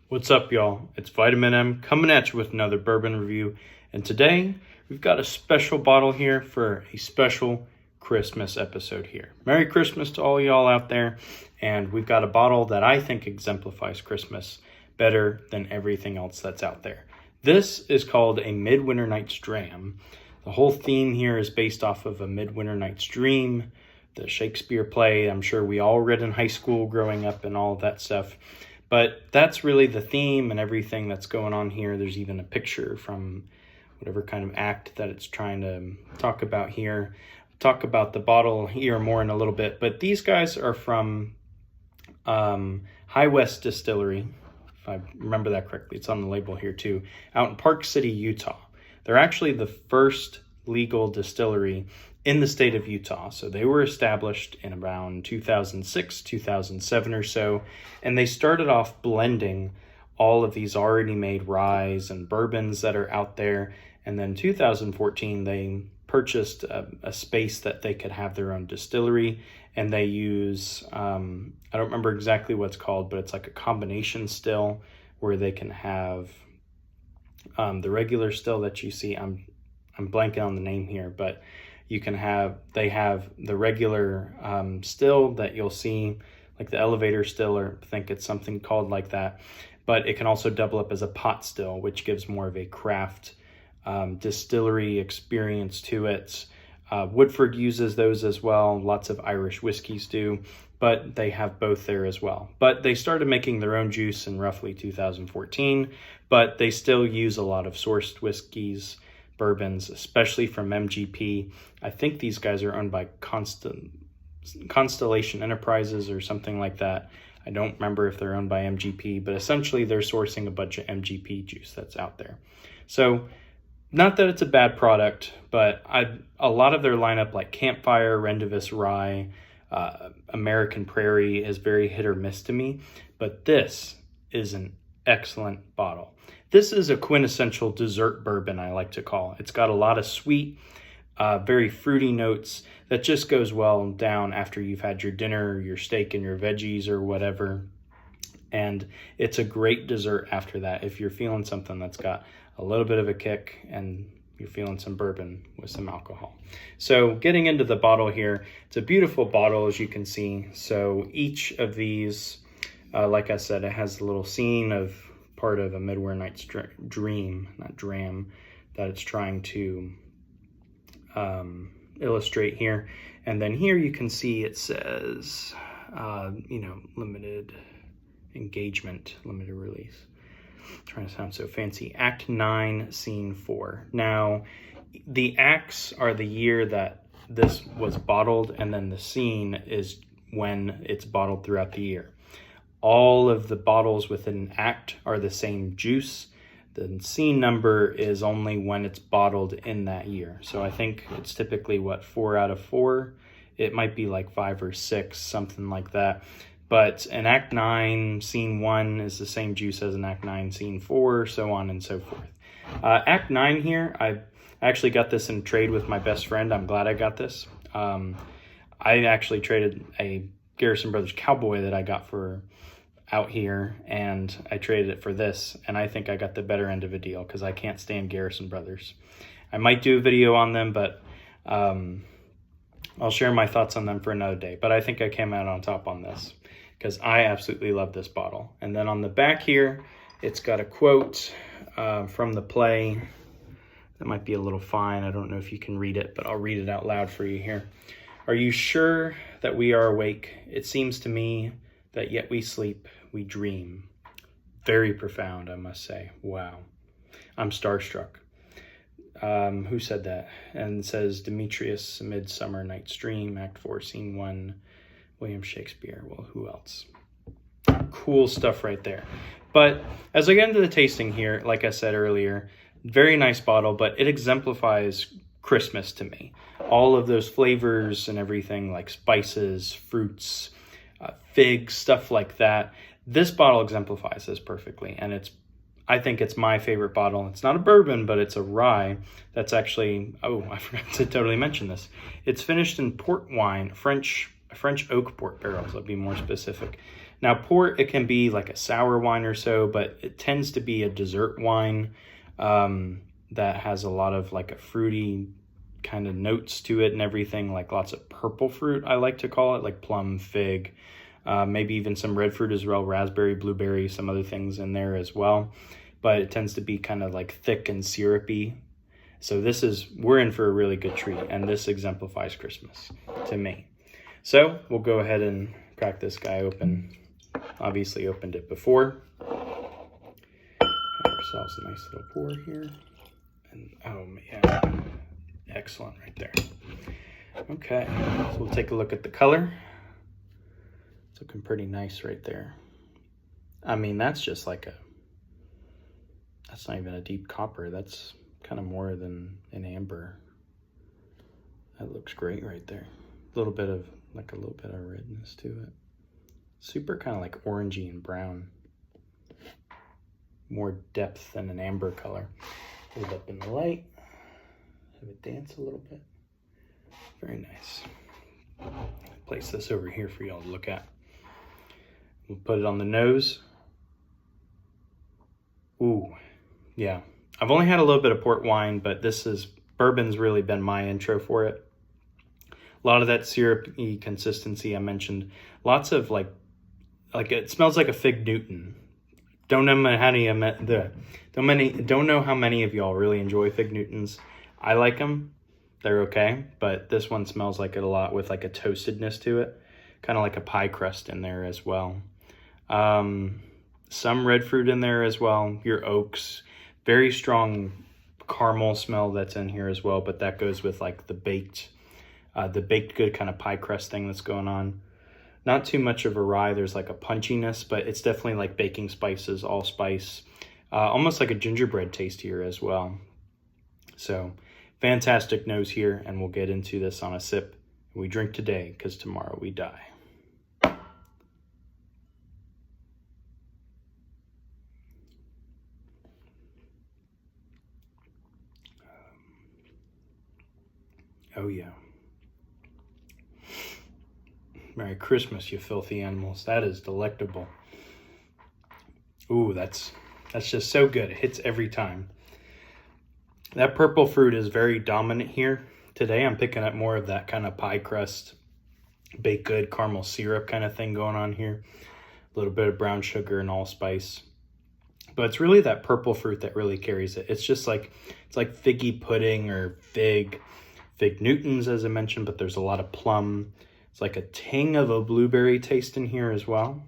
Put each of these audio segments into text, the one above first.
What's up, y'all? It's Vitamin M coming at you with another bourbon review. And today, we've got a special bottle here for a special Christmas episode here. Merry Christmas to all y'all out there. And we've got a bottle that I think exemplifies Christmas better than everything else that's out there. This is called a Midwinter Night's Dram. The whole theme here is based off of A Midwinter Night's Dream, the Shakespeare play. I'm sure we all read in high school growing up and all of that stuff. But that's really the theme and everything that's going on here. There's even a picture from whatever kind of act that it's trying to talk about here. Talk about the bottle here more in a little bit. But these guys are from High West Distillery, if I remember that correctly. It's on the label here too, out in Park City, Utah. They're actually the first legal distillery in the state of Utah. So they were established in around 2006, 2007 or so. And they started off blending all of these already made ryes and bourbons that are out there. And then 2014, they purchased a space that they could have their own distillery. And they use, I don't remember exactly what it's called, but it's like a combination still where they can have the regular still that you see. I'm blanking on the name here, but you can have, they have the regular still that you'll see, like the elevator still, or I think it's something called like that. But it can also double up as a pot still, which gives more of a craft distillery experience to it. Woodford uses those as well. Lots of Irish whiskeys do, but they have both there as well. But they started making their own juice in roughly 2014, but they still use a lot of sourced whiskeys, bourbons, especially from MGP. I think these guys are owned by Constellation Enterprises or something like that. I don't remember if they're owned by MGP, but essentially they're sourcing a bunch of MGP juice that's out there. So not that it's a bad product, but a lot of their lineup like Campfire, Rendezvous Rye, American Prairie is very hit or miss to me, but this is an excellent bottle. This is a quintessential dessert bourbon, I like to call. It's got a lot of sweet, very fruity notes that just goes well down after you've had your dinner, your steak and your veggies or whatever. And it's a great dessert after that if you're feeling something that's got a little bit of a kick and you're feeling some bourbon with some alcohol. So getting into the bottle here, it's a beautiful bottle as you can see. So each of these, like I said, it has a little scene of part of A Midwinter Night's Dream, not Dram, that it's trying to illustrate here. And then here you can see it says, limited engagement, limited release. Trying to sound so fancy. Act 9, Scene 4. Now, the acts are the year that this was bottled, and then the scene is when it's bottled throughout the year. All of the bottles within an act are the same juice. The scene number is only when it's bottled in that year. So I think it's typically, 4 out of 4? It might be like 5 or 6, something like that. But an Act 9, Scene 1 is the same juice as an Act 9, Scene 4, so on and so forth. Act 9 here, I actually got this in trade with my best friend. I'm glad I got this. I actually traded a Garrison Brothers Cowboy that I got for out here, and I traded it for this, and I think I got the better end of a deal because I can't stand Garrison Brothers. I might do a video on them, but I'll share my thoughts on them for another day. But I think I came out on top on this because I absolutely love this bottle. And then on the back here, it's got a quote from the play. That might be a little fine. I don't know if you can read it, but I'll read it out loud for you here. Are you sure that we are awake? It seems to me that yet we sleep, we dream. Very profound, I must say. Wow. I'm starstruck. Who said that? And it says Demetrius, Midsummer Night's Dream, Act 4, Scene 1, William Shakespeare. Well, who else? Cool stuff right there. But as I get into the tasting here, like I said earlier, very nice bottle, but it exemplifies Christmas to me. All of those flavors and everything like spices, fruits, figs, stuff like that. This bottle exemplifies this perfectly, and I think it's my favorite bottle. It's not a bourbon, but it's a rye that's actually, I forgot to totally mention this. It's finished in port wine, French oak port barrels, I'll be more specific. Now port, it can be like a sour wine or so, but it tends to be a dessert wine that has a lot of like a fruity kind of notes to it and everything, like lots of purple fruit, I like to call it, like plum, fig, maybe even some red fruit as well, raspberry, blueberry, some other things in there as well. But it tends to be kind of like thick and syrupy. So we're in for a really good treat, and this exemplifies Christmas to me. So we'll go ahead and crack this guy open. Obviously opened it before. Have ourselves a nice little pour here. And oh yeah, excellent right there. Okay, so we'll take a look at the color. It's looking pretty nice right there. I mean, that's just like that's not even a deep copper. That's kind of more than an amber. That looks great right there. A little bit of redness to it. Super kind of like orangey and brown. More depth than an amber color. Hold up in the light. Have it dance a little bit. Very nice. Place this over here for y'all to look at. We'll put it on the nose. Ooh, yeah. I've only had a little bit of port wine, but bourbon's really been my intro for it. A lot of that syrupy consistency I mentioned. Lots of like it smells like a Fig Newton. Don't know how many of y'all really enjoy Fig Newtons. I like them. They're okay, but this one smells like it a lot with like a toastedness to it. Kind of like a pie crust in there as well. Some red fruit in there as well. Your oaks. Very strong caramel smell that's in here as well, but that goes with like the baked good kind of pie crust thing that's going on. Not too much of a rye. There's like a punchiness, but it's definitely like baking spices, allspice, almost like a gingerbread taste here as well. So fantastic nose here, and we'll get into this on a sip. We drink today because tomorrow we die. Oh yeah. Merry Christmas, you filthy animals. That is delectable. Ooh, that's just so good. It hits every time. That purple fruit is very dominant here. Today I'm picking up more of that kind of pie crust, baked good caramel syrup kind of thing going on here. A little bit of brown sugar and allspice. But it's really that purple fruit that really carries it. It's like figgy pudding or Fig Newtons, as I mentioned, but there's a lot of plum. It's like a ting of a blueberry taste in here as well.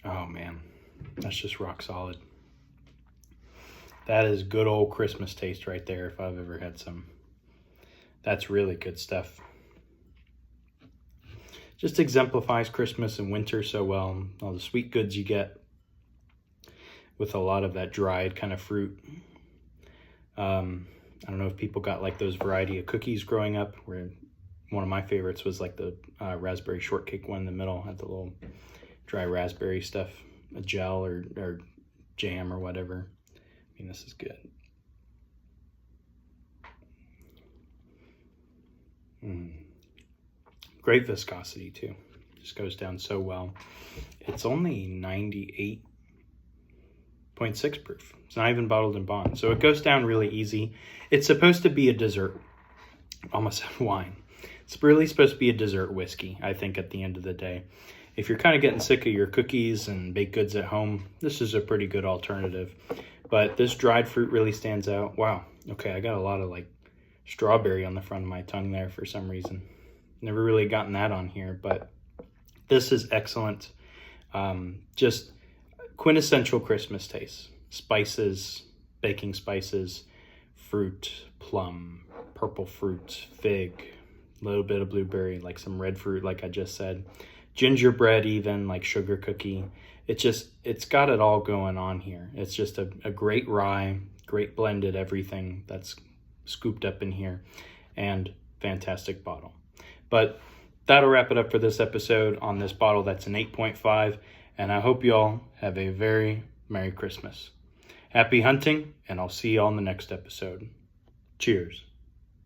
Oh man, that's just rock solid. That is good old Christmas taste right there if I've ever had some. That's really good stuff. Just exemplifies Christmas and winter so well. All the sweet goods you get with a lot of that dried kind of fruit. I don't know if people got like those variety of cookies growing up, where one of my favorites was like the raspberry shortcake one in the middle, had the little dry raspberry stuff, a gel or jam or whatever. I mean, this is good. Great viscosity too. Just goes down so well. It's only 98.6 proof. It's not even bottled in bond. So it goes down really easy. It's supposed to be a dessert, almost wine. It's really supposed to be a dessert whiskey, I think, at the end of the day. If you're kind of getting sick of your cookies and baked goods at home, this is a pretty good alternative. But this dried fruit really stands out. Wow. Okay, I got a lot of like strawberry on the front of my tongue there for some reason. Never really gotten that on here, but this is excellent. Just quintessential Christmas taste. Spices, baking spices, fruit, plum, purple fruit, fig, a little bit of blueberry, like some red fruit, like I just said. Gingerbread even, like sugar cookie. It's got it all going on here. It's just a great rye, great blended everything that's scooped up in here, and fantastic bottle. But that'll wrap it up for this episode on this bottle that's an 8.5, and I hope y'all have a very Merry Christmas. Happy hunting, and I'll see you on the next episode. Cheers.